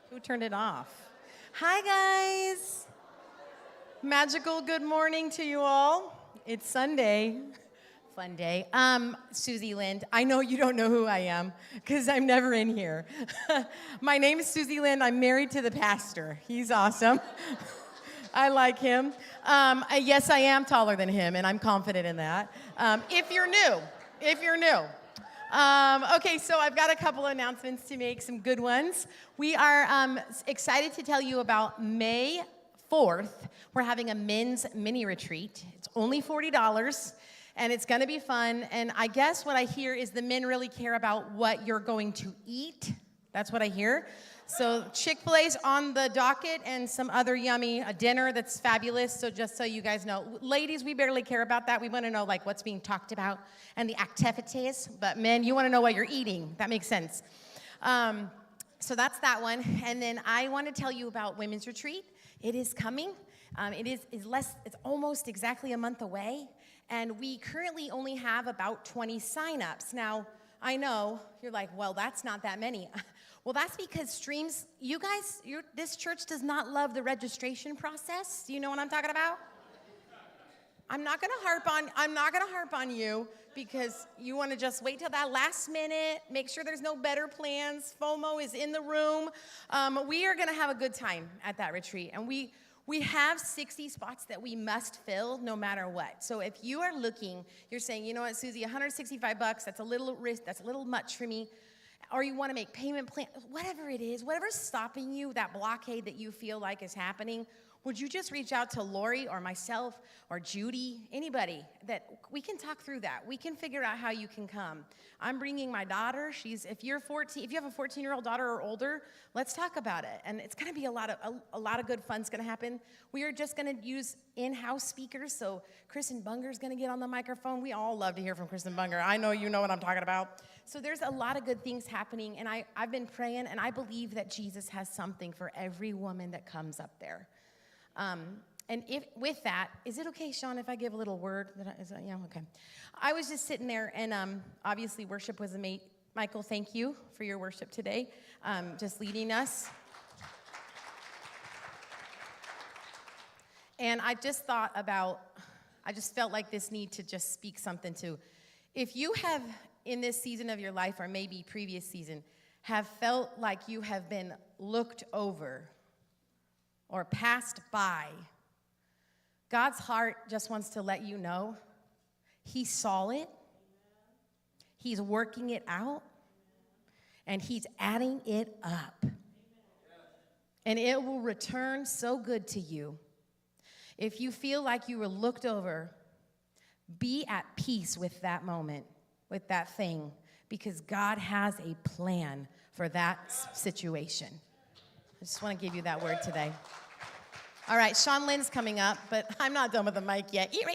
Who turned it off? Hi, guys. Magical good morning to you all. It's Sunday. Fun day. Susie Lind. I know you don't know who I am because I'm never in here. My name is Susie Lind. I'm married to the pastor. He's awesome. I like him. Yes, I am taller than him, and I'm confident in that. If you're new. Okay, so I've got a couple of announcements to make, some good ones. We are excited to tell you about May 4th. We're having a men's mini retreat. It's only $40, and it's going to be fun. And I guess what I hear is the men really care about what you're going to eat. That's what I hear. So Chick-fil-A's on the docket and some other yummy dinner that's fabulous. So just so you guys know, ladies, we barely care about that. We want to know like what's being talked about and the activities. But men, you want to know what you're eating. That makes sense. So that's that one. And then I want to tell you about Women's Retreat. It is coming. It's almost exactly a month away. And we currently only have about 20 signups. Now, I know you're like, well, that's not that many. Well, that's because streams, you guys, this church does not love the registration process. Do you know what I'm talking about? I'm not gonna harp on you because you want to just wait till that last minute, make sure there's no better plans. FOMO is in the room. We are gonna have a good time at that retreat, and we have 60 spots that we must fill no matter what. So if you are looking, you're saying, you know what, Susie, $165, that's a little risk, that's a little much for me. Or you want to make payment plan, whatever it is, whatever's stopping you, that blockade that you feel like is happening, would you just reach out to Lori or myself or Judy, anybody, that we can talk through that. We can figure out how you can come. I'm bringing my daughter. If you have a 14-year-old daughter or older, let's talk about it. And it's going to be a lot of good fun's going to happen. We are just going to use in-house speakers. So Kristen Bunger's going to get on the microphone. We all love to hear from Kristen Bunger. I know you know what I'm talking about. So there's a lot of good things happening, and I've been praying, and I believe that Jesus has something for every woman that comes up there. And with that, is it okay, Shawn, if I give a little word? Yeah, okay. I was just sitting there, and obviously worship was amazing. Michael, thank you for your worship today, just leading us. And I just felt like this need to just speak something to, if you have, in this season of your life, or maybe previous season, have felt like you have been looked over or passed by, God's heart just wants to let you know He saw it, He's working it out, and He's adding it up. And it will return so good to you. If you feel like you were looked over, be at peace with that moment, with that thing, because God has a plan for that situation. I just want to give you that word today. All right, Shawn Lynn's coming up, but I'm not done with the mic yet. It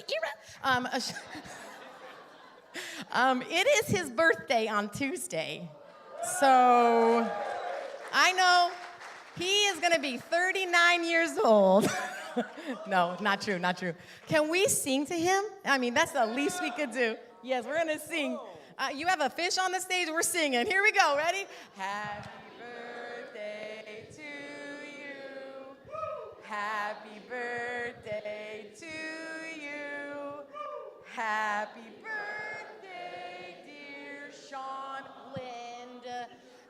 is his birthday on Tuesday. So I know he is going to be 39 years old. No, not true. Can we sing to him? I mean, that's the least we could do. Yes, we're going to sing. You have a fish on the stage, we're singing. Here we go, ready? Happy birthday to you. Happy birthday to you. Happy birthday, dear Shawn Lind.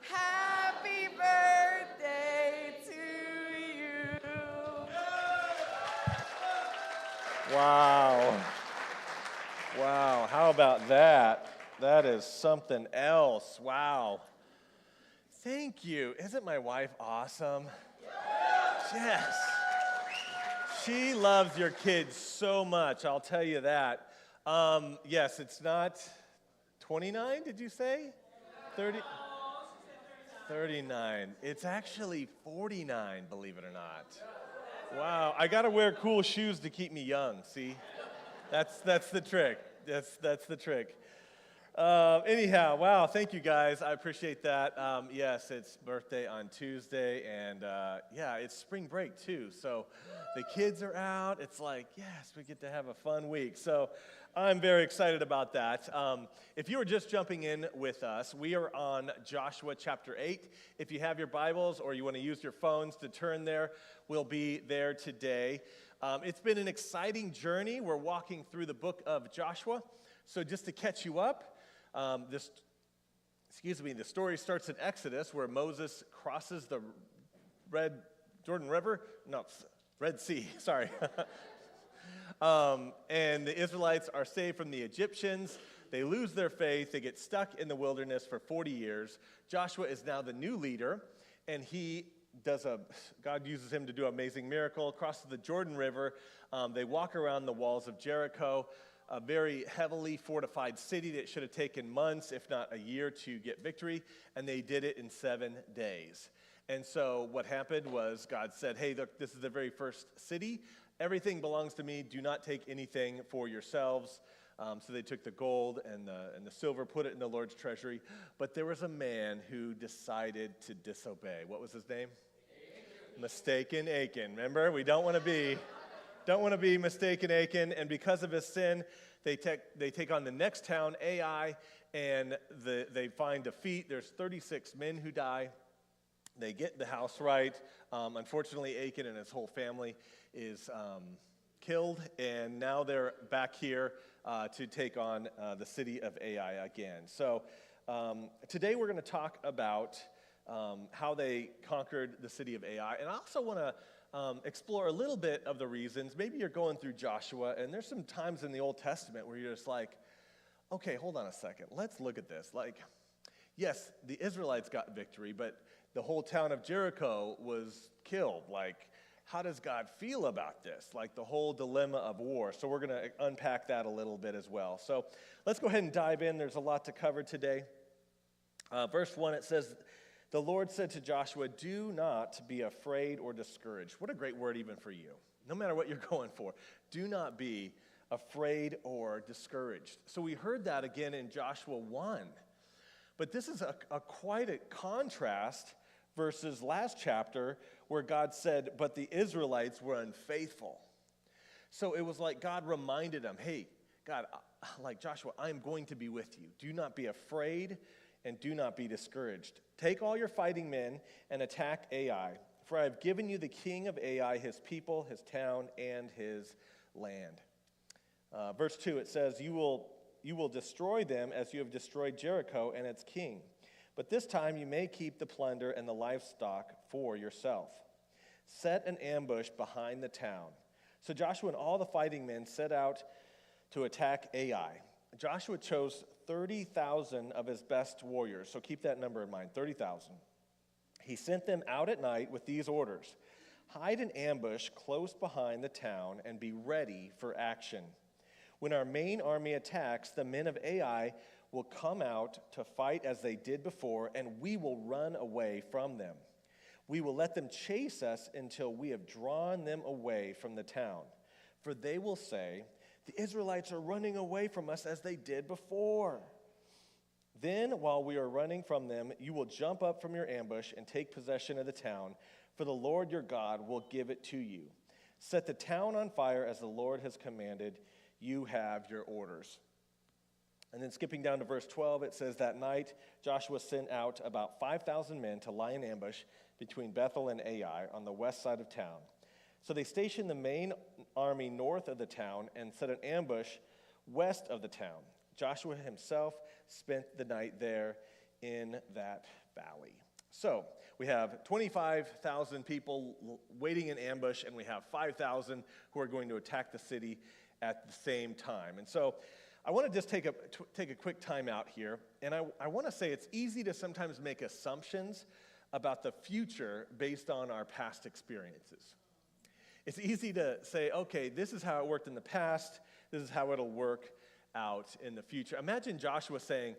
Happy birthday to you. Wow, how about that? That is something else. Wow. Thank you. Isn't my wife awesome? Yes. She loves your kids so much, I'll tell you that. Yes, it's not 29, did you say? 30? 39. It's actually 49, believe it or not. Wow, I got to wear cool shoes to keep me young, see? That's the trick. That's the trick. Anyhow, wow, thank you guys. I appreciate that. Yes, it's birthday on Tuesday, and yeah, it's spring break too. So the kids are out. It's like, yes, we get to have a fun week. So I'm very excited about that. If you were just jumping in with us, we are on Joshua chapter 8. If you have your Bibles or you want to use your phones to turn there, we'll be there today. It's been an exciting journey. We're walking through the book of Joshua. So just to catch you up, the story starts in Exodus where Moses crosses the Red Sea, sorry. And the Israelites are saved from the Egyptians. They lose their faith. They get stuck in the wilderness for 40 years. Joshua is now the new leader, and God uses him to do an amazing miracle, crosses the Jordan River. They walk around the walls of Jericho, a very heavily fortified city that should have taken months, if not a year, to get victory, and they did it in 7 days. And so what happened was God said, hey, look, this is the very first city. Everything belongs to me. Do not take anything for yourselves. So they took the gold and the silver, put it in the Lord's treasury. But there was a man who decided to disobey. What was his name? Mistaken Achan. Remember, we don't want to be mistaken Achan, and because of his sin, they take on the next town, Ai, and they find defeat. There's 36 men who die. They get the house right. Unfortunately, Achan and his whole family is killed, and now they're back here to take on the city of Ai again. So today we're going to talk about how they conquered the city of Ai, and I also want to explore a little bit of the reasons. Maybe you're going through Joshua, and there's some times in the Old Testament where you're just like, okay, hold on a second. Let's look at this. Like, yes, the Israelites got victory, but the whole town of Jericho was killed. Like, how does God feel about this? Like the whole dilemma of war. So we're going to unpack that a little bit as well. So let's go ahead and dive in. There's a lot to cover today. Verse 1, it says, the Lord said to Joshua, do not be afraid or discouraged. What a great word even for you. No matter what you're going for, do not be afraid or discouraged. So we heard that again in Joshua 1. But this is quite a contrast versus last chapter where God said, but the Israelites were unfaithful. So it was like God reminded them, hey, God, like Joshua, I'm going to be with you. Do not be afraid and do not be discouraged. Take all your fighting men and attack Ai, for I have given you the king of Ai, his people, his town, and his land. Verse 2, it says, you will destroy them as you have destroyed Jericho and its king. But this time you may keep the plunder and the livestock for yourself. Set an ambush behind the town. So Joshua and all the fighting men set out to attack Ai. Joshua chose 30,000 of his best warriors, so keep that number in mind, 30,000. He sent them out at night with these orders. Hide an ambush close behind the town and be ready for action. When our main army attacks, the men of Ai will come out to fight as they did before, and we will run away from them. We will let them chase us until we have drawn them away from the town. For they will say, the Israelites are running away from us as they did before. Then, while we are running from them, you will jump up from your ambush and take possession of the town, for the Lord your God will give it to you. Set the town on fire as the Lord has commanded. You have your orders. And then skipping down to verse 12, it says, that night Joshua sent out about 5,000 men to lie in ambush between Bethel and Ai on the west side of town. So they stationed the main army north of the town and set an ambush west of the town. Joshua himself spent the night there in that valley. So we have 25,000 people waiting in ambush, and we have 5,000 who are going to attack the city at the same time. And so I want to just take a quick time out here, and I want to say it's easy to sometimes make assumptions about the future based on our past experiences. It's easy to say, okay, this is how it worked in the past, this is how it'll work out in the future. Imagine Joshua saying,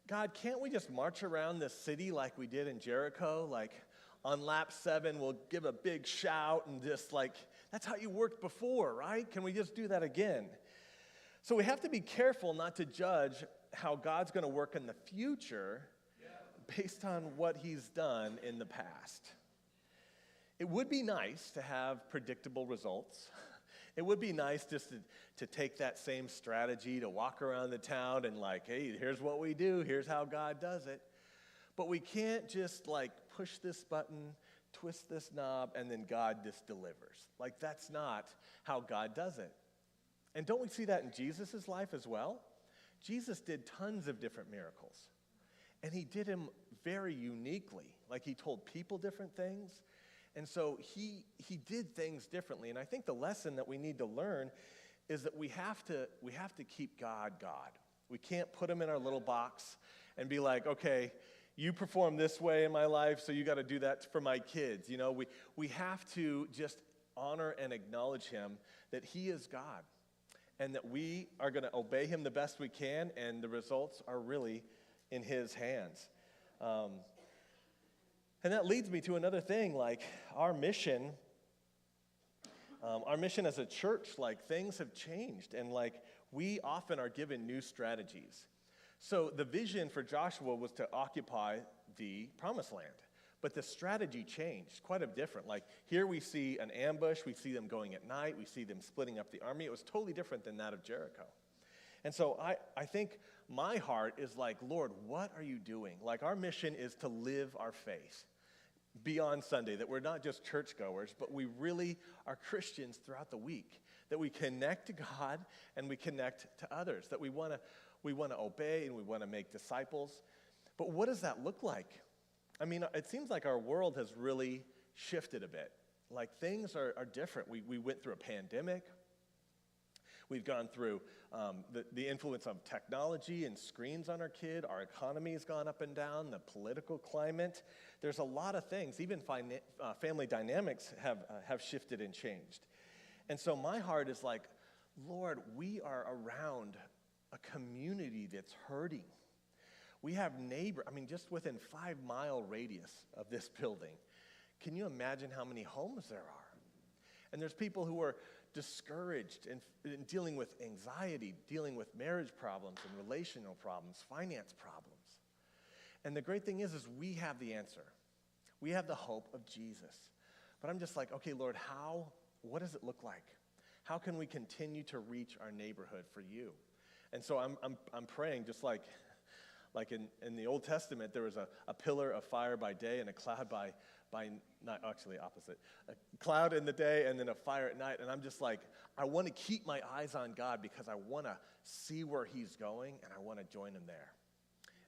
God, can't we just march around this city like we did in Jericho? Like on lap 7, we'll give a big shout and just like, that's how you worked before, right? Can we just do that again? So we have to be careful not to judge how God's going to work in the future based on what he's done in the past. It would be nice to have predictable results. It would be nice just to take that same strategy to walk around the town and like, hey, here's what we do, here's how God does it. But we can't just like push this button, twist this knob, and then God just delivers. Like, that's not how God does it. And don't we see that in Jesus' life as well? Jesus did tons of different miracles. And he did them very uniquely. Like, he told people different things. And so he did things differently. And I think the lesson that we need to learn is that we have to keep God God. We can't put him in our little box and be like, okay, you perform this way in my life, so you got to do that for my kids. You know, we have to just honor and acknowledge him that he is God and that we are going to obey him the best we can, and the results are really in his hands. And that leads me to another thing, like our mission as a church, like things have changed, and like we often are given new strategies. So the vision for Joshua was to occupy the promised land, but the strategy changed quite a bit different. Like here we see an ambush, we see them going at night, we see them splitting up the army. It was totally different than that of Jericho. And so I think my heart is like, Lord, what are you doing? Like our mission is to live our faith beyond Sunday, that we're not just churchgoers, but we really are Christians throughout the week, that we connect to God and we connect to others, that we want to obey and we want to make disciples. But what does that look like? I mean, it seems like our world has really shifted a bit. Like things are different. We went through a pandemic. We've gone through the influence of technology and screens on our kid. Our economy has gone up and down, the political climate. There's a lot of things. Even family dynamics have shifted and changed. And so my heart is like, Lord, we are around a community that's hurting. We have just within 5-mile radius of this building. Can you imagine how many homes there are? And there's people who are discouraged and dealing with anxiety, dealing with marriage problems and relational problems, finance problems. And the great thing is we have the answer. We have the hope of Jesus. But I'm just like, okay, Lord, what does it look like? How can we continue to reach our neighborhood for you? And so I'm praying just like in the Old Testament, there was a pillar of fire by day and a cloud by not actually opposite, a cloud in the day and then a fire at night. And I'm just like, I want to keep my eyes on God because I want to see where he's going and I want to join him there.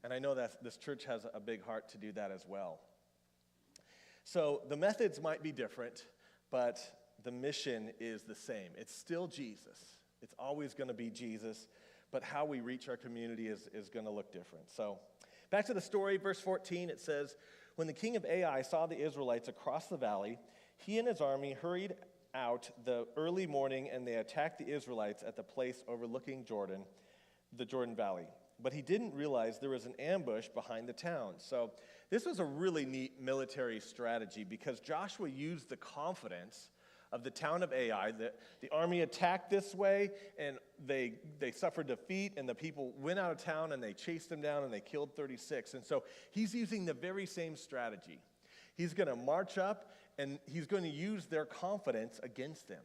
And I know that this church has a big heart to do that as well. So the methods might be different, but the mission is the same. It's still Jesus. It's always going to be Jesus, but how we reach our community is going to look different. So back to the story, verse 14, it says, when the king of Ai saw the Israelites across the valley, he and his army hurried out the early morning, and they attacked the Israelites at the place overlooking the Jordan Valley. But he didn't realize there was an ambush behind the town. So this was a really neat military strategy because Joshua used the confidence of the town of Ai. The army attacked this way, and they suffered defeat, and the people went out of town, and they chased them down, and they killed 36. And so he's using the very same strategy. He's going to march up, and he's going to use their confidence against them,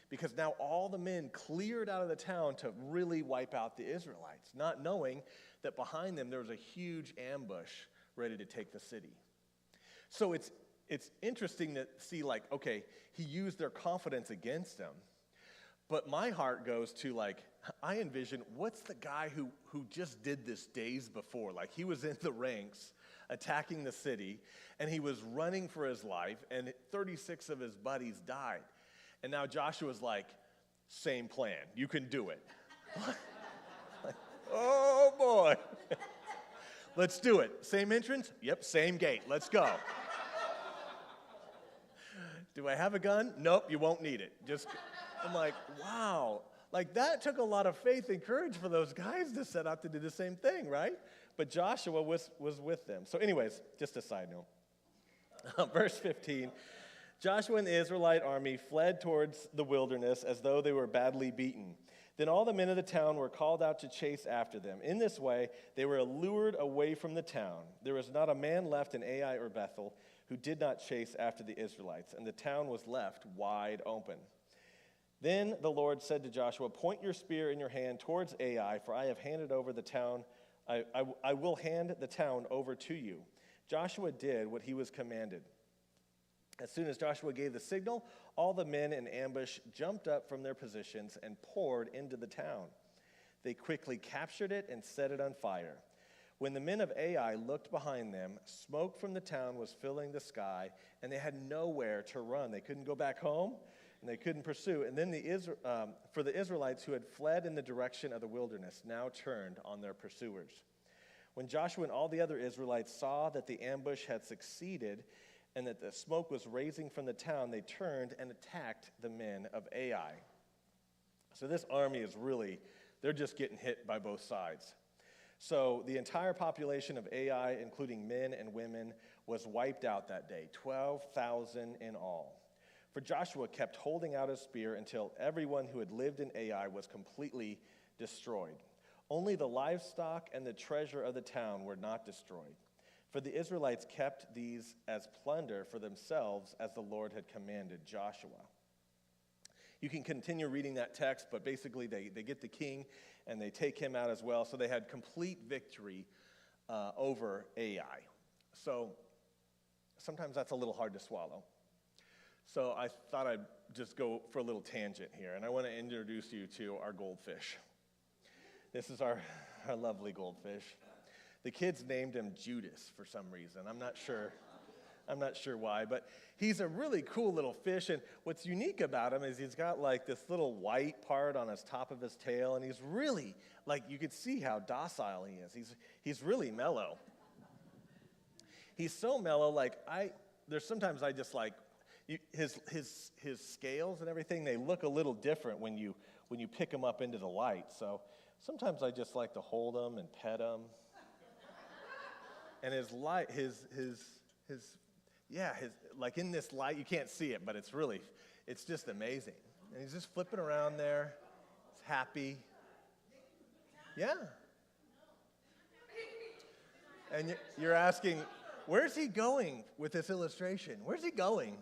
because now all the men cleared out of the town to really wipe out the Israelites, not knowing that behind them there was a huge ambush ready to take the city. So it's interesting to see, like, okay, he used their confidence against them. But my heart goes to, like, I envision, what's the guy who just did this days before? Like, he was in the ranks attacking the city, and he was running for his life, and 36 of his buddies died. And now Joshua's like, same plan. You can do it. Like, oh, boy. Let's do it. Same entrance? Yep, same gate. Let's go. Do I have a gun? Nope, you won't need it. I'm like, wow. Like, that took a lot of faith and courage for those guys to set out to do the same thing, right? But Joshua was with them. So anyways, just a side note. Verse 15, Joshua and the Israelite army fled towards the wilderness as though they were badly beaten. Then all the men of the town were called out to chase after them. In this way, they were lured away from the town. There was not a man left in Ai or Bethel who did not chase after the Israelites, and the town was left wide open. Then the Lord said to Joshua, point your spear in your hand towards Ai, for I have handed over the town. I will hand the town over to you. Joshua did what he was commanded. As soon as Joshua gave the signal, all the men in ambush jumped up from their positions and poured into the town. They quickly captured it and set it on fire. When the men of Ai looked behind them, smoke from the town was filling the sky, and they had nowhere to run. They couldn't go back home, and they couldn't pursue. And then for the Israelites who had fled in the direction of the wilderness now turned on their pursuers. When Joshua and all the other Israelites saw that the ambush had succeeded, and that the smoke was raising from the town, they turned and attacked the men of Ai. So this army is really, they're just getting hit by both sides. So the entire population of Ai, including men and women, was wiped out that day, 12,000 in all. For Joshua kept holding out his spear until everyone who had lived in Ai was completely destroyed. Only the livestock and the treasure of the town were not destroyed. For the Israelites kept these as plunder for themselves, as the Lord had commanded Joshua. You can continue reading that text, but basically they get the king and they take him out as well. So they had complete victory over Ai. So sometimes that's a little hard to swallow. So I thought I'd just go for a little tangent here, and I want to introduce you to our goldfish. This is our lovely goldfish. The kids named him Judas for some reason. I'm not sure why, but he's a really cool little fish, and what's unique about him is he's got like this little white part on his top of his tail, and he's really, like, you could see how docile he is. He's really mellow. He's so mellow, like there's sometimes I just like, his scales and everything, they look a little different when you pick him up into the light, so sometimes I just like to hold him and pet him. And his light, his like in this light, you can't see it, but it's just amazing. And he's just flipping around there. He's happy. Yeah. And you're asking, where's he going with this illustration? Where's he going?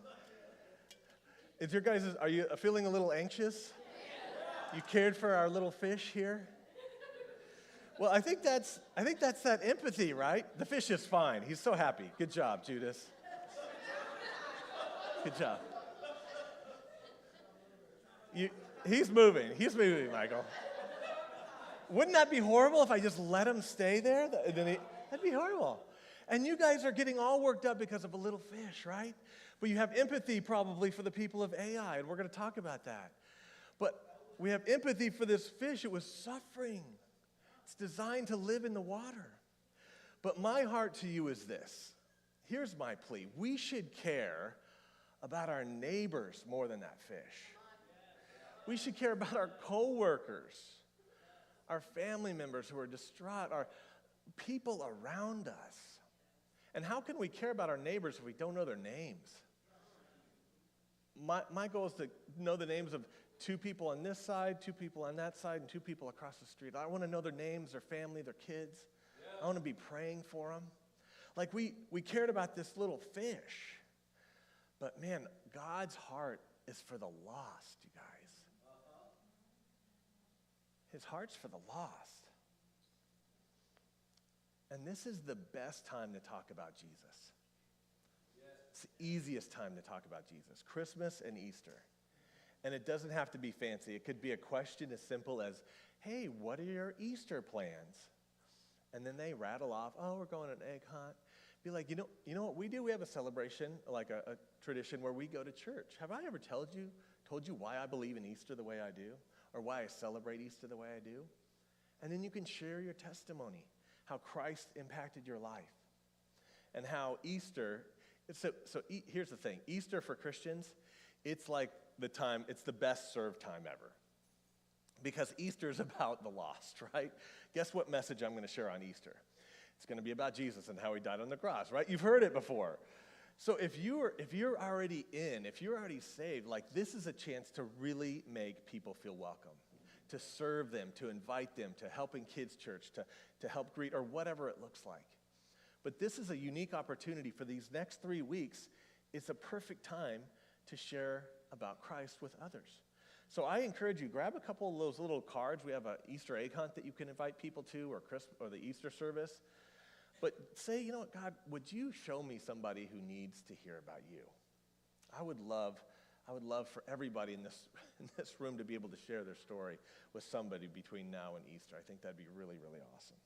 Are you feeling a little anxious? You cared for our little fish here? Well, I think that's that empathy, right? The fish is fine. He's so happy. Good job, Judas. Good job. He's moving, Michael. Wouldn't that be horrible if I just let him stay there? That'd be horrible. And you guys are getting all worked up because of a little fish, right? But you have empathy probably for the people of Ai, and we're going to talk about that. But we have empathy for this fish. It was suffering. It's designed to live in the water. But my heart to you is this. Here's my plea. We should care about our neighbors more than that fish. We should care about our coworkers, our family members who are distraught, our people around us. And how can we care about our neighbors if we don't know their names? My goal is to know the names of 2 people on this side, 2 people on that side, and 2 people across the street. I want to know their names, their family, their kids. I want to be praying for them. Like we cared about this little fish. But man, God's heart is for the lost, you guys. His heart's for the lost. And this is the best time to talk about Jesus. It's the easiest time to talk about Jesus. Christmas and Easter. And it doesn't have to be fancy. It could be a question as simple as, hey, what are your Easter plans? And then they rattle off, oh, we're going on an egg hunt. Be like, you know what we do? We have a celebration, like a tradition where we go to church. Have I ever told you why I believe in Easter the way I do? Or why I celebrate Easter the way I do? And then you can share your testimony, how Christ impacted your life. And how Easter, here's the thing. Easter for Christians, it's like it's the best served time ever. Because Easter is about the lost, right? Guess what message I'm going to share on Easter? It's going to be about Jesus and how he died on the cross, right? You've heard it before. So if you're already saved, like this is a chance to really make people feel welcome. to serve them, to invite them, to helping kids' church, to help greet, or whatever it looks like. But this is a unique opportunity for these next 3 weeks. It's a perfect time to share about Christ with others. So I encourage you, grab a couple of those little cards. We have an Easter egg hunt that you can invite people to, or the Easter service. But say, you know what, God, would you show me somebody who needs to hear about you? I would love for everybody in this room to be able to share their story with somebody between now and Easter. I think that'd be really, really awesome.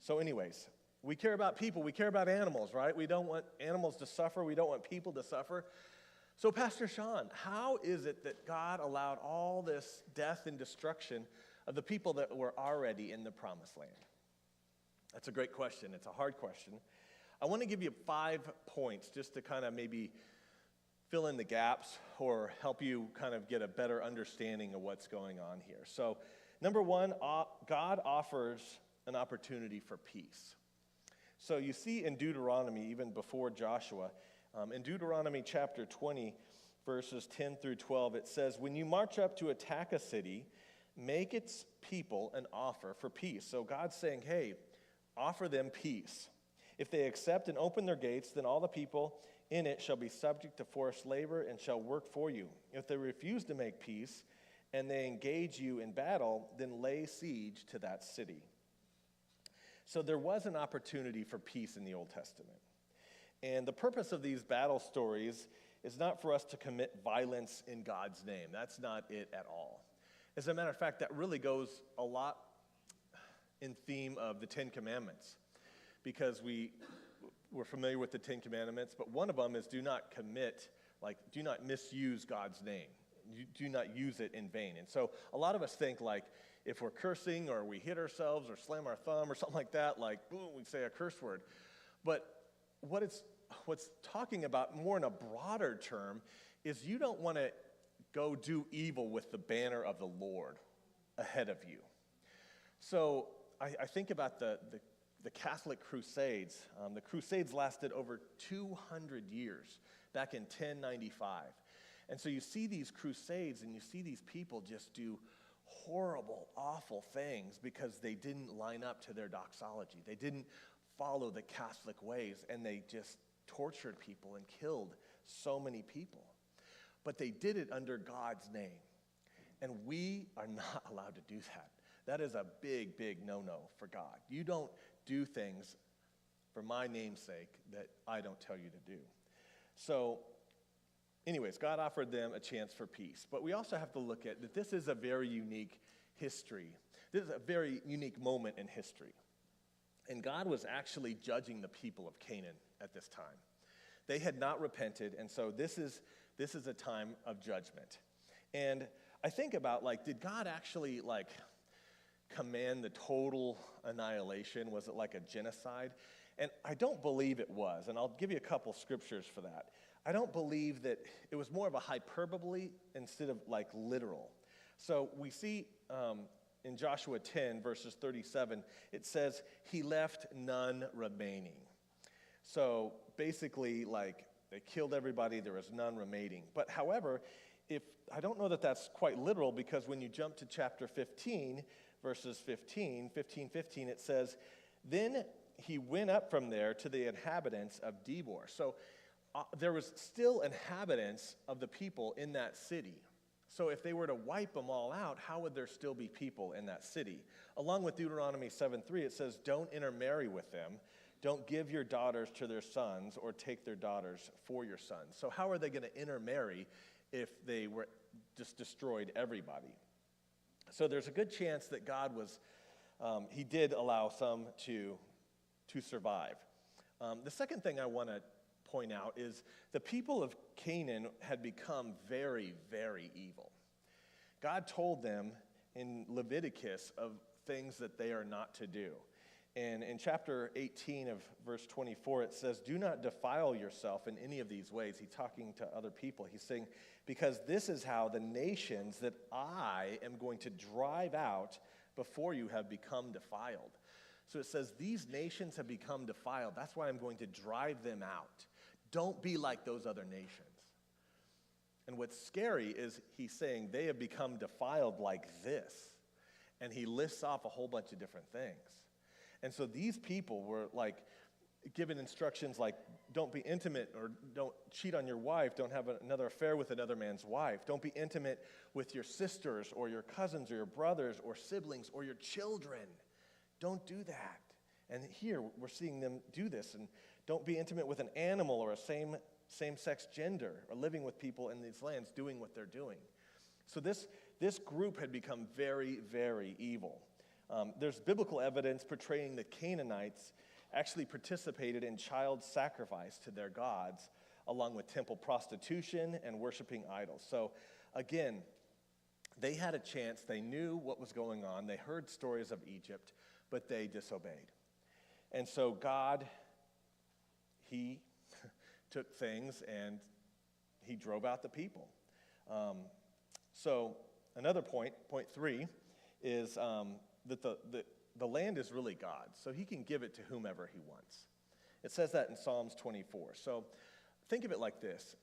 So anyways, we care about people. We care about animals, right? We don't want animals to suffer. We don't want people to suffer. So Pastor Shawn, how is it that God allowed all this death and destruction of the people that were already in the promised land? That's a great question. It's a hard question. I want to give you 5 points just to kind of maybe fill in the gaps or help you kind of get a better understanding of what's going on here. So, number 1, God offers an opportunity for peace. So you see in Deuteronomy, even before Joshua, in Deuteronomy chapter 20, verses 10 through 12, it says, "When you march up to attack a city, make its people an offer for peace." So God's saying, hey, offer them peace. If they accept and open their gates, then all the people in it shall be subject to forced labor and shall work for you. If they refuse to make peace and they engage you in battle, then lay siege to that city. So there was an opportunity for peace in the Old Testament. And the purpose of these battle stories is not for us to commit violence in God's name. That's not it at all. As a matter of fact, that really goes a lot in theme of the 10 Commandments, because we're familiar with the 10 Commandments, but one of them is do not misuse God's name. You do not use it in vain. And so a lot of us think like if we're cursing or we hit ourselves or slam our thumb or something like that, like boom, we say a curse word. But what's talking about more in a broader term is you don't want to go do evil with the banner of the Lord ahead of you. So I think about the Catholic Crusades. The Crusades lasted over 200 years, back in 1095. And so you see these crusades and you see these people just do horrible, awful things because they didn't line up to their doxology. They didn't follow the Catholic ways, and they just tortured people and killed so many people. But they did it under God's name. And we are not allowed to do that. That is a big, big no-no for God. You don't do things for my name's sake that I don't tell you to do. So, anyways, God offered them a chance for peace. But we also have to look at that this is a very unique history. This is a very unique moment in history. And God was actually judging the people of Canaan at this time. They had not repented, and so this is a time of judgment. And I think about, did God actually, command the total annihilation? Was it like a genocide? And I don't believe it was, and I'll give you a couple scriptures for that. I don't believe that it was more of a hyperbole instead of literal. So we see in Joshua 10, verses 37, it says, he left none remaining. So basically, they killed everybody, there was none remaining. But however, I don't know that that's quite literal, because when you jump to chapter 15, verses 15, it says, then he went up from there to the inhabitants of Debor. So there was still inhabitants of the people in that city. So if they were to wipe them all out, how would there still be people in that city? Along with Deuteronomy 7:3, it says, don't intermarry with them. Don't give your daughters to their sons or take their daughters for your sons. So how are they going to intermarry if they were just destroyed everybody? So there's a good chance that God he did allow some to survive. The second thing I want to point out is the people of Canaan had become very, very evil. God told them in Leviticus of things that they are not to do. And in chapter 18 of verse 24, it says, do not defile yourself in any of these ways. He's talking to other people. He's saying, because this is how the nations that I am going to drive out before you have become defiled. So it says, these nations have become defiled. That's why I'm going to drive them out. Don't be like those other nations. And what's scary is he's saying they have become defiled like this. And he lists off a whole bunch of different things. And so these people were like given instructions like, don't be intimate, or don't cheat on your wife, don't have another affair with another man's wife, don't be intimate with your sisters or your cousins or your brothers or siblings or your children. Don't do that. And here we're seeing them do this. And don't be intimate with an animal or a same-sex gender, or living with people in these lands doing what they're doing. So this group had become very, very evil. There's biblical evidence portraying the Canaanites actually participated in child sacrifice to their gods, along with temple prostitution and worshiping idols. So again, they had a chance. They knew what was going on. They heard stories of Egypt, but they disobeyed. And so God, he took things and he drove out the people. So another point 3, is that the land is really God's, so he can give it to whomever he wants. It says that in Psalms 24. So think of it like this.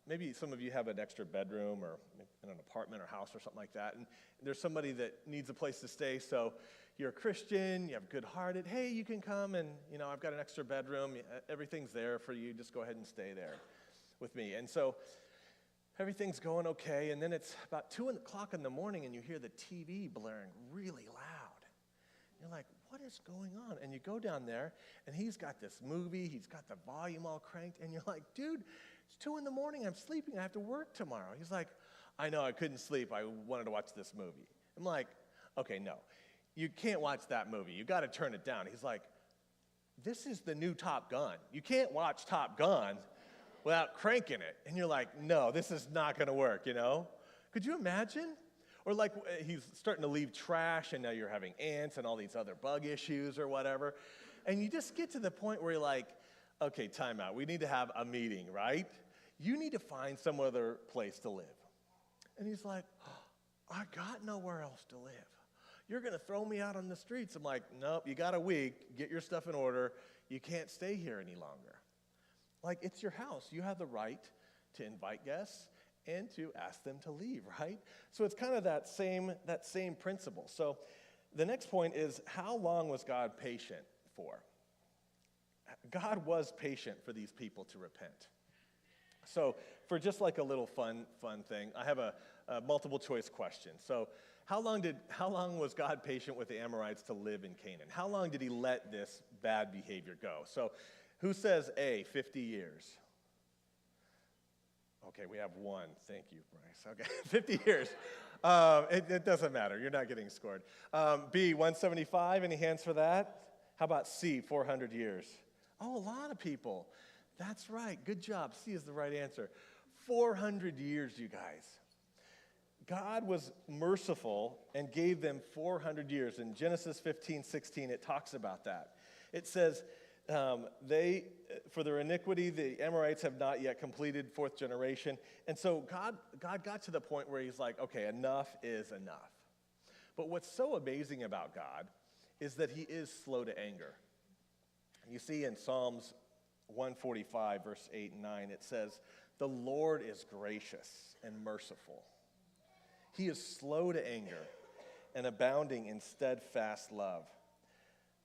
Maybe some of you have an extra bedroom or in an apartment or house or something like that, and there's somebody that needs a place to stay, so you're a Christian, you have good-hearted, hey, you can come and, I've got an extra bedroom, everything's there for you, just go ahead and stay there with me. And so everything's going okay, and then it's about 2 o'clock in the morning and you hear the TV blaring really loud. You're like, what is going on? And you go down there, and he's got this movie, he's got the volume all cranked, and you're like, dude, it's 2 in the morning, I'm sleeping, I have to work tomorrow. He's like, I know, I couldn't sleep, I wanted to watch this movie. I'm like, okay, no, you can't watch that movie, you gotta turn it down. He's like, this is the new Top Gun. You can't watch Top Gun without cranking it. And you're like, no, this is not gonna work, Could you imagine? Or like he's starting to leave trash, and now you're having ants and all these other bug issues or whatever. And you just get to the point where you're like, okay, time out. We need to have a meeting, right? You need to find some other place to live. And he's like, oh, I got nowhere else to live. You're going to throw me out on the streets. I'm like, nope, you got a week. Get your stuff in order. You can't stay here any longer. Like, it's your house. You have the right to invite guests and to ask them to leave, right? So it's kind of that same principle. So the next point is, how long was God patient for? God was patient for these people to repent. So for just like a little fun thing, I have a multiple choice question. So how long was God patient with the Amorites to live in Canaan? How long did he let this bad behavior go? So who says A, 50 years? Okay, we have one. Thank you, Bryce. Okay, 50 years. It doesn't matter. You're not getting scored. B, 175. Any hands for that? How about C, 400 years? Oh, a lot of people. That's right. Good job. C is the right answer. 400 years, you guys. God was merciful and gave them 400 years. In Genesis 15:16, it talks about that. It says, for their iniquity, the Amorites have not yet completed 4th generation. And so God got to the point where he's like, okay, enough is enough. But what's so amazing about God is that he is slow to anger. You see in Psalms 145, verse 8 and 9, it says, the Lord is gracious and merciful. He is slow to anger and abounding in steadfast love.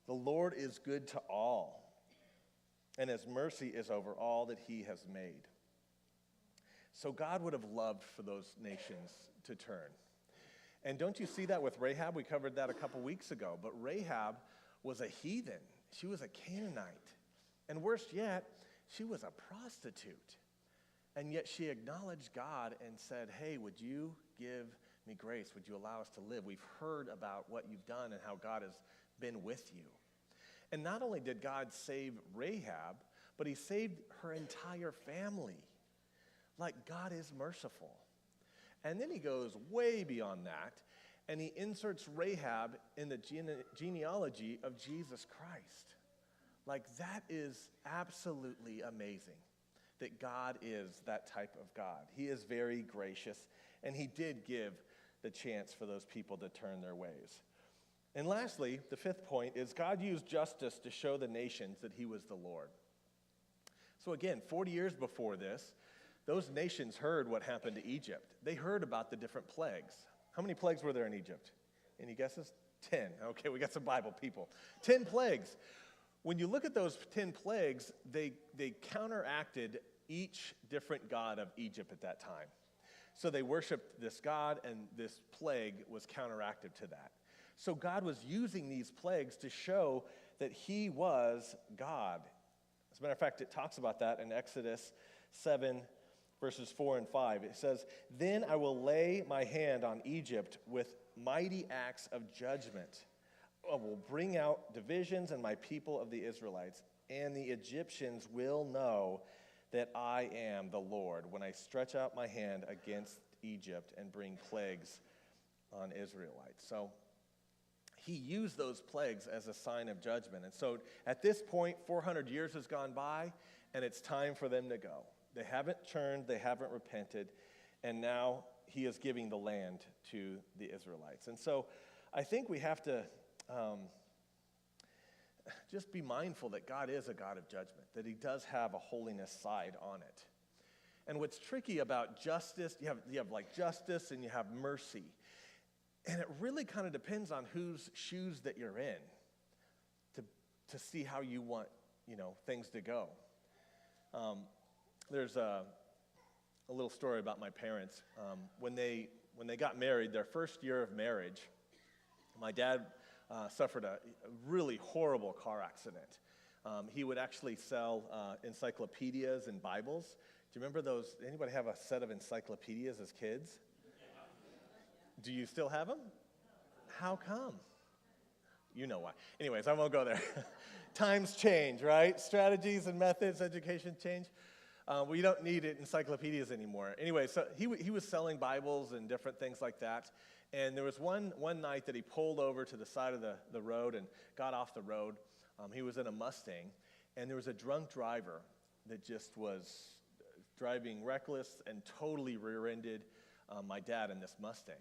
The Lord is good to all, and his mercy is over all that he has made. So God would have loved for those nations to turn. And don't you see that with Rahab? We covered that a couple weeks ago. But Rahab was a heathen. She was a Canaanite. And worse yet, she was a prostitute. And yet she acknowledged God and said, hey, would you give me grace? Would you allow us to live? We've heard about what you've done and how God has been with you. And not only did God save Rahab, but he saved her entire family. Like, God is merciful. And then he goes way beyond that, and he inserts Rahab in the genealogy of Jesus Christ. Like, that is absolutely amazing that God is that type of God. He is very gracious, and he did give the chance for those people to turn their ways. And lastly, the 5th point is God used justice to show the nations that he was the Lord. So again, 40 years before this, those nations heard what happened to Egypt. They heard about the different plagues. How many plagues were there in Egypt? Any guesses? 10. Okay, we got some Bible people. 10 plagues. When you look at those 10 plagues, they counteracted each different god of Egypt at that time. So they worshiped this god, and this plague was counteractive to that. So God was using these plagues to show that he was God. As a matter of fact, it talks about that in Exodus 7, verses 4 and 5. It says, "Then I will lay my hand on Egypt with mighty acts of judgment. I will bring out divisions in my people of the Israelites, and the Egyptians will know that I am the Lord when I stretch out my hand against Egypt and bring plagues on Israelites." So he used those plagues as a sign of judgment. And so at this point, 400 years has gone by, and it's time for them to go. They haven't turned, they haven't repented, and now he is giving the land to the Israelites. And so I think we have to just be mindful that God is a God of judgment, that he does have a holiness side on it. And what's tricky about justice, you have like justice and you have mercy. And it really kind of depends on whose shoes that you're in to see how you want, things to go. There's a little story about my parents. When they got married, their first year of marriage, my dad suffered a really horrible car accident. He would actually sell encyclopedias and Bibles. Do you remember those? Anybody have a set of encyclopedias as kids? Do you still have them? How come? You know why. Anyways, I won't go there. Times change, right? Strategies and methods, education change. We don't need encyclopedias anymore. Anyway, so he was selling Bibles and different things like that. And there was one night that he pulled over to the side of the road and got off the road. He was in a Mustang, and there was a drunk driver that just was driving reckless and totally rear-ended my dad in this Mustang.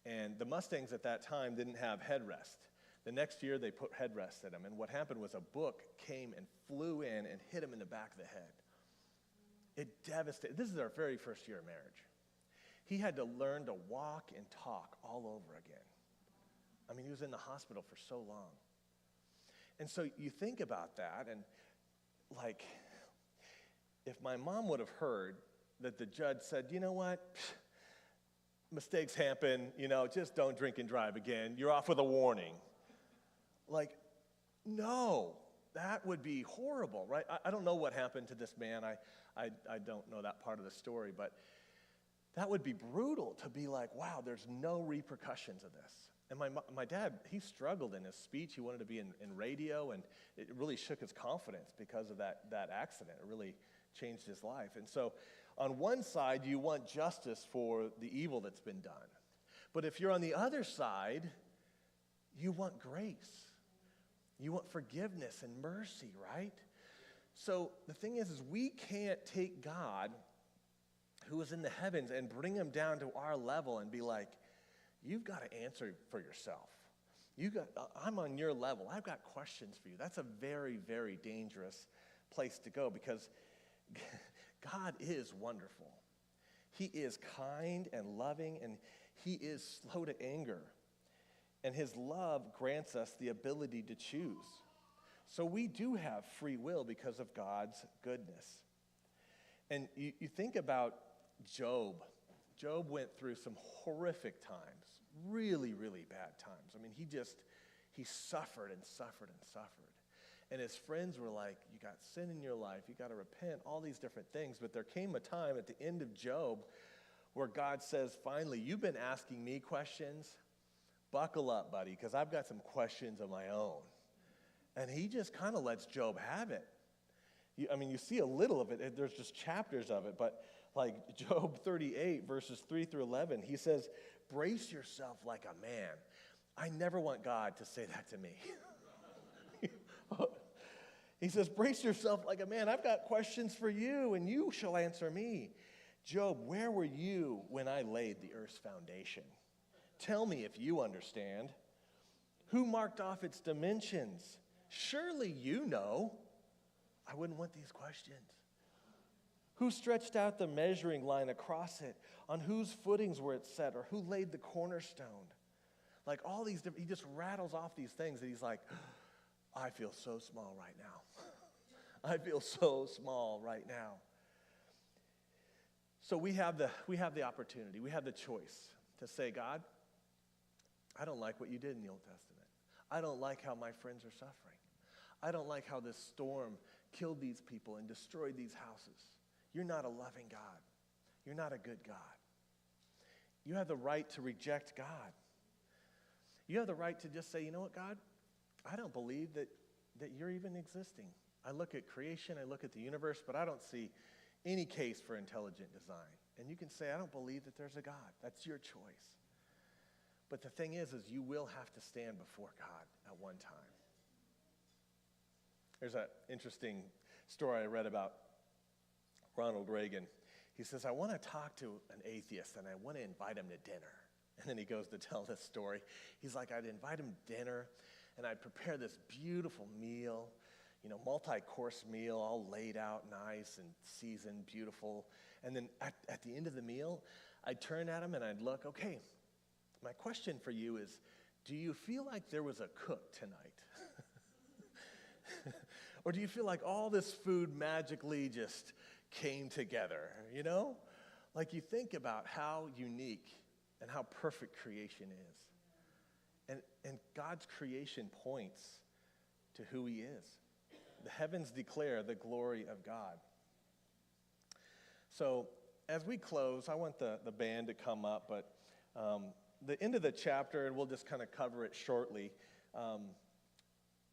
And the Mustangs at that time didn't have headrest. The next year, they put headrests in them. And what happened was a book came and flew in and hit him in the back of the head. It devastated. This is our very first year of marriage. He had to learn to walk and talk all over again. I mean, he was in the hospital for so long. And so you think about that, and like, if my mom would have heard that the judge said, "You know what? Mistakes happen, just don't drink and drive again. You're off with a warning." Like, no, that would be horrible, right? I don't know what happened to this man. I don't know that part of the story, but that would be brutal to be like, wow, there's no repercussions of this. And my dad, he struggled in his speech. He wanted to be in radio, and it really shook his confidence because of that accident. It really changed his life. And so on one side, you want justice for the evil that's been done. But if you're on the other side, you want grace. You want forgiveness and mercy, right? So the thing is we can't take God, who is in the heavens, and bring him down to our level and be like, you've got to answer for yourself. I'm on your level. I've got questions for you. That's a very, very dangerous place to go, because God is wonderful. He is kind and loving, and he is slow to anger. And his love grants us the ability to choose. So we do have free will because of God's goodness. And you think about Job. Job went through some horrific times, really, really bad times. I mean, he suffered and suffered and suffered. And his friends were like, you got sin in your life, you got to repent, all these different things. But there came a time at the end of Job where God says, finally, you've been asking me questions. Buckle up, buddy, because I've got some questions of my own. And he just kind of lets Job have it. You see a little of it. There's just chapters of it. But like Job 38, verses 3 through 11, he says, brace yourself like a man. I never want God to say that to me. He says, brace yourself like a man. I've got questions for you, and you shall answer me. Job, where were you when I laid the earth's foundation? Tell me if you understand. Who marked off its dimensions? Surely you know. I wouldn't want these questions. Who stretched out the measuring line across it? On whose footings were it set? Or who laid the cornerstone? Like all these different, he just rattles off these things that he's like, I feel so small right now. I feel so small right now. So we have the opportunity, we have the choice to say, God, I don't like what you did in the Old Testament. I don't like how my friends are suffering. I don't like how this storm killed these people and destroyed these houses. You're not a loving God. You're not a good God. You have the right to reject God. You have the right to just say, you know what, God? I don't believe that you're even existing. I look at creation, I look at the universe, but I don't see any case for intelligent design. And you can say, I don't believe that there's a God. That's your choice. But the thing is you will have to stand before God at one time. There's an interesting story I read about Ronald Reagan. He says, I want to talk to an atheist and I want to invite him to dinner. And then he goes to tell this story. He's like, I'd invite him to dinner and I'd prepare this beautiful meal, multi-course meal, all laid out nice and seasoned, beautiful. And then at the end of the meal, I'd turn at him and I'd look, okay, my question for you is, do you feel like there was a cook tonight? Or do you feel like all this food magically just came together, Like you think about how unique and how perfect creation is. And God's creation points to who he is. The heavens declare the glory of God. So as we close, I want the band to come up, but the end of the chapter, and we'll just kind of cover it shortly,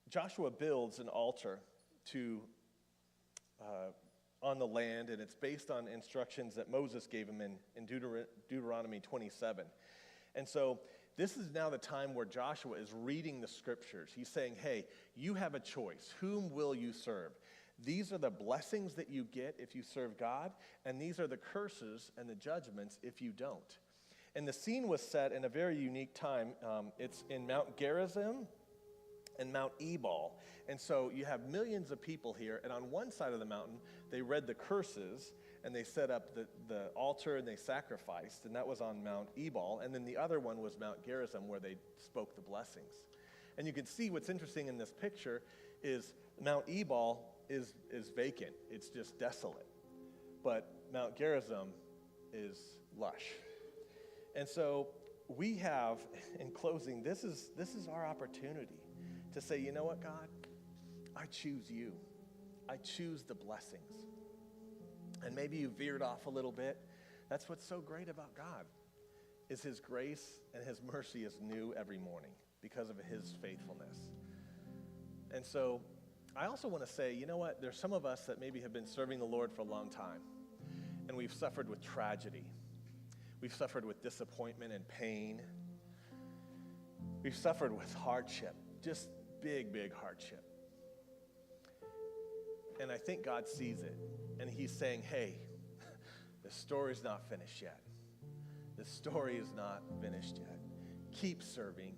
Joshua builds an altar on the land, and it's based on instructions that Moses gave him in Deuteronomy 27. And so this is now the time where Joshua is reading the scriptures. He's saying, hey, you have a choice. Whom will you serve? These are the blessings that you get if you serve God, and these are the curses and the judgments if you don't. And the scene was set in a very unique time. It's in Mount Gerizim and Mount Ebal. And so you have millions of people here, and on one side of the mountain, they read the curses, and they set up the altar, and they sacrificed, and that was on Mount Ebal. And then the other one was Mount Gerizim, where they spoke the blessings. And you can see what's interesting in this picture is Mount Ebal is vacant. It's just desolate. But Mount Gerizim is lush. And so we have, in closing, this is our opportunity to say, you know what, God? I choose you. I choose the blessings. And maybe you veered off a little bit. That's what's so great about God, is his grace and his mercy is new every morning because of his faithfulness. And so I also want to say, you know what? There's some of us that maybe have been serving the Lord for a long time, and we've suffered with tragedy. We've suffered with disappointment and pain. We've suffered with hardship, just big, big hardship. And I think God sees it, and he's saying, hey, the story's not finished yet. The story is not finished yet. Keep serving,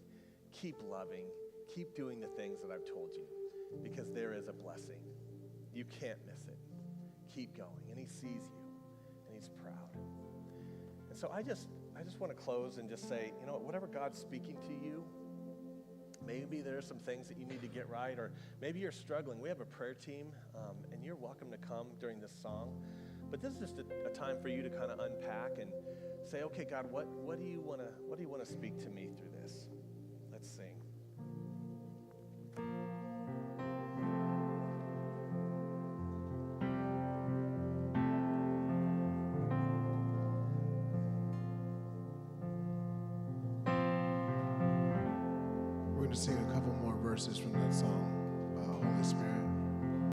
keep loving, keep doing the things that I've told you, because there is a blessing. You can't miss it. Keep going, and he sees you, and he's proud. And so I just want to close and just say, you know, whatever God's speaking to you, maybe there are some things that you need to get right, or maybe you're struggling. We have a prayer team, and you're welcome to come during this song. But this is just a time for you to kind of unpack and say, okay, God, what do you want to speak to me through this? Let's sing. We're going to sing a couple more verses from that song, Holy Spirit.